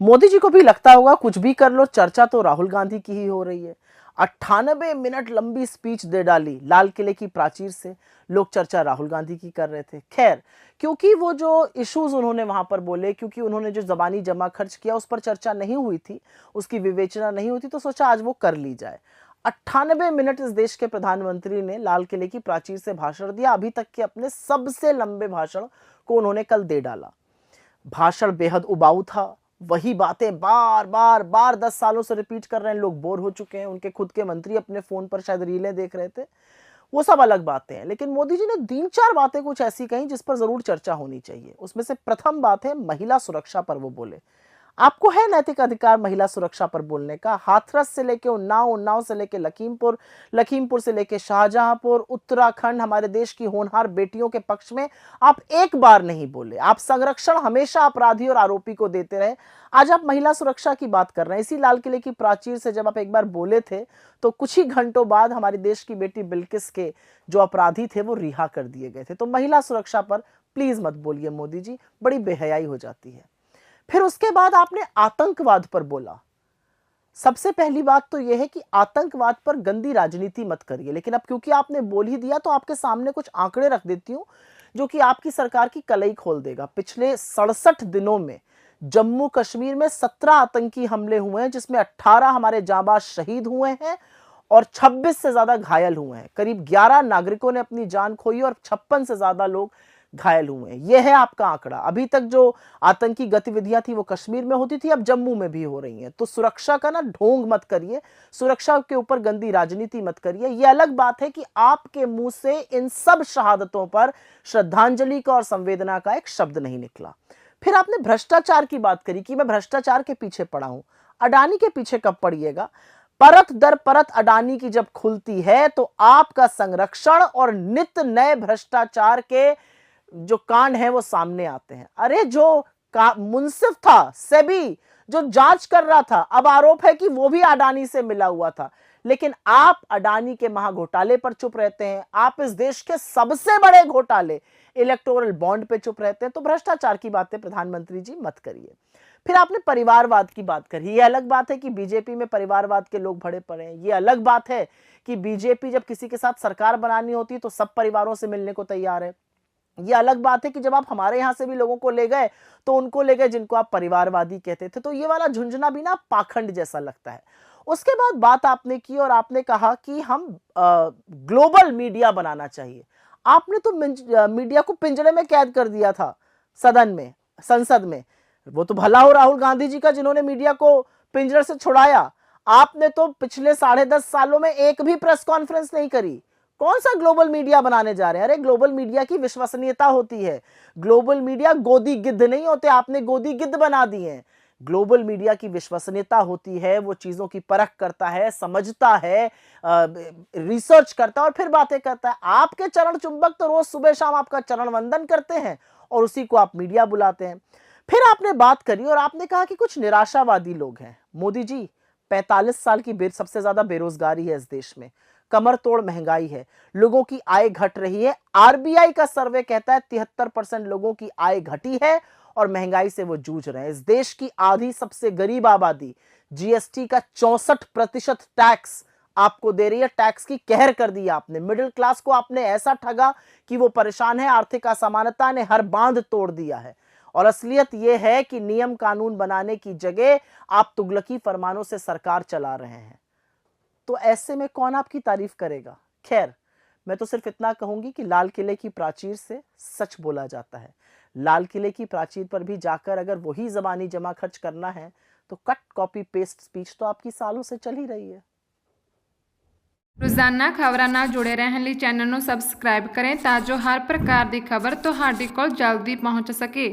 मोदी जी को भी लगता होगा कुछ भी कर लो, चर्चा तो राहुल गांधी की ही हो रही है। 98 मिनट लंबी स्पीच दे डाली लाल किले की प्राचीर से, लोग चर्चा राहुल गांधी की कर रहे थे। खैर, क्योंकि वो जो इश्यूज उन्होंने वहां पर बोले, क्योंकि उन्होंने जो जबानी जमा खर्च किया उस पर चर्चा नहीं हुई थी, उसकी विवेचना नहीं हुई थी, तो सोचा आज वो कर ली जाए। 98 मिनट इस देश के प्रधानमंत्री ने लाल किले की प्राचीर से भाषण दिया। अभी तक के अपने सबसे लंबे भाषण को उन्होंने कल दे डाला। भाषण बेहद उबाऊ था, वही बातें बार बार बार 10 सालों से रिपीट कर रहे हैं, लोग बोर हो चुके हैं। उनके खुद के मंत्री अपने फोन पर शायद रीलें देख रहे थे, वो सब अलग बातें हैं। लेकिन मोदी जी ने 3-4 बातें कुछ ऐसी कही जिस पर जरूर चर्चा होनी चाहिए। उसमें से प्रथम बात है महिला सुरक्षा पर। वो बोले आपको है नैतिक अधिकार महिला सुरक्षा पर बोलने का। हाथरस से लेके उन्नाव, उन्नाव से लेके लखीमपुर, लखीमपुर से लेके शाहजहांपुर, उत्तराखंड, हमारे देश की होनहार बेटियों के पक्ष में आप एक बार नहीं बोले। आप संरक्षण हमेशा अपराधी और आरोपी को देते रहे। आज आप महिला सुरक्षा की बात कर रहे हैं। इसी लाल किले की प्राचीर से जब आप एक बार बोले थे तो कुछ ही घंटों बाद हमारे देश की बेटी बिल्किस के जो अपराधी थे वो रिहा कर दिए गए थे। तो महिला सुरक्षा पर प्लीज मत बोलिए मोदी जी, बड़ी बेहयाई हो जाती है। फिर उसके बाद आपने आतंकवाद पर बोला। सबसे पहली बात तो यह है कि आतंकवाद पर गंदी राजनीति मत करिए। लेकिन अब क्योंकि आपने बोल ही दिया तो आपके सामने कुछ आंकड़े रख देती हूं जो कि आपकी सरकार की कलई खोल देगा। पिछले 67 दिनों में जम्मू कश्मीर में 17 आतंकी हमले हुए हैं, जिसमें 18 हमारे जांबाज शहीद हुए हैं और 26 से ज्यादा घायल हुए हैं। करीब 11 नागरिकों ने अपनी जान खोई और 56 से ज्यादा लोग घायल हुए हैं। यह है आपका आंकड़ा। अभी तक जो आतंकी गतिविधियां थी वो कश्मीर में होती थी, अब जम्मू में भी हो रही हैं। तो सुरक्षा का ना ढोंग मत करिए, सुरक्षा के ऊपर गंदी राजनीति मत करिए। यह अलग बात है कि आपके मुंह से इन सब शहादतों पर श्रद्धांजलि का और संवेदना का एक शब्द नहीं निकला। फिर आपने भ्रष्टाचार की बात करी कि मैं भ्रष्टाचार के पीछे पड़ा हूं। अडानी के पीछे कब पड़िएगा? परत दर परत अडानी की जब खुलती है तो आपका संरक्षण और नित्य नए भ्रष्टाचार के जो कांड है वो सामने आते हैं। अरे जो मुंसिफ था सेबी जो जांच कर रहा था, अब आरोप है कि वो भी अडानी से मिला हुआ था। लेकिन आप अडानी के महाघोटाले पर चुप रहते हैं। आप इस देश के सबसे बड़े घोटाले इलेक्टोरल बॉन्ड पे चुप रहते हैं। तो भ्रष्टाचार की बातें प्रधानमंत्री जी मत करिए। फिर आपने परिवारवाद की बात करी। ये अलग बात है कि बीजेपी में परिवारवाद के लोग भरे पड़े हैं। ये अलग बात है कि बीजेपी जब किसी के साथ सरकार बनानी होती है तो सब परिवारों से मिलने को तैयार है। ये अलग बात है कि जब आप हमारे यहां से भी लोगों को ले गए तो उनको ले गए जिनको आप परिवारवादी कहते थे। तो ये वाला झुंझुना भी ना पाखंड जैसा लगता है। उसके बाद बात आपने की और आपने कहा कि हम ग्लोबल मीडिया बनाना चाहिए। आपने तो मीडिया को पिंजरे में कैद कर दिया था सदन में, संसद में। वो तो भला हो राहुल गांधी जी का जिन्होंने मीडिया को पिंजरे से छुड़ाया। आपने तो पिछले 10.5 सालों में एक भी प्रेस कॉन्फ्रेंस नहीं करी। कौन सा ग्लोबल मीडिया बनाने जा रहे हैं? अरे ग्लोबल मीडिया की विश्वसनीयता होती है। ग्लोबल मीडिया गोदी गिद्ध नहीं होते, आपने गोदी गिद्ध बना दिए हैं। ग्लोबल मीडिया की विश्वसनीयता होती है, वो चीजों की परख करता है, समझता है, रिसर्च करता है और फिर बातें करता है। आपके चरण चुंबक तो रोज सुबह शाम आपका चरण वंदन करते हैं और उसी को आप मीडिया बुलाते हैं। फिर आपने बात करी और आपने कहा कि कुछ निराशावादी लोग हैं। मोदी जी, 45 साल की सबसे ज्यादा बेरोजगारी है इस देश में, कमर तोड़ महंगाई है, लोगों की आय घट रही है। आरबीआई का सर्वे कहता है 73% लोगों की आय घटी है और महंगाई से वो जूझ रहे हैं। इस देश की आधी सबसे गरीब आबादी जीएसटी का 64% टैक्स आपको दे रही है। टैक्स की कहर कर दी आपने। मिडिल क्लास को आपने ऐसा ठगा कि वो परेशान है। आर्थिक असमानता ने हर बांध तोड़ दिया है और असलियत यह है कि नियम कानून बनाने की जगह आप तुगलकी फरमानों से सरकार चला रहे हैं। तो ऐसे में कौन आपकी तारीफ करेगा? खैर, मैं तो सिर्फ इतना कहूंगी कि लाल किले की प्राचीर से सच बोला जाता है। लाल किले की प्राचीर पर भी जाकर अगर वही जबानी जमा खर्च करना है तो कट कॉपी पेस्ट स्पीच तो आपकी सालों से चल ही रही है। रोजाना खबरां ਨਾਲ जुड़े रहने ਲਈ चैनल ਨੂੰ सब्सक्राइब करें ताजो हर प्रकार की खबर ਤੁਹਾਡੇ ਕੋਲ जल्दी पहुंच सके।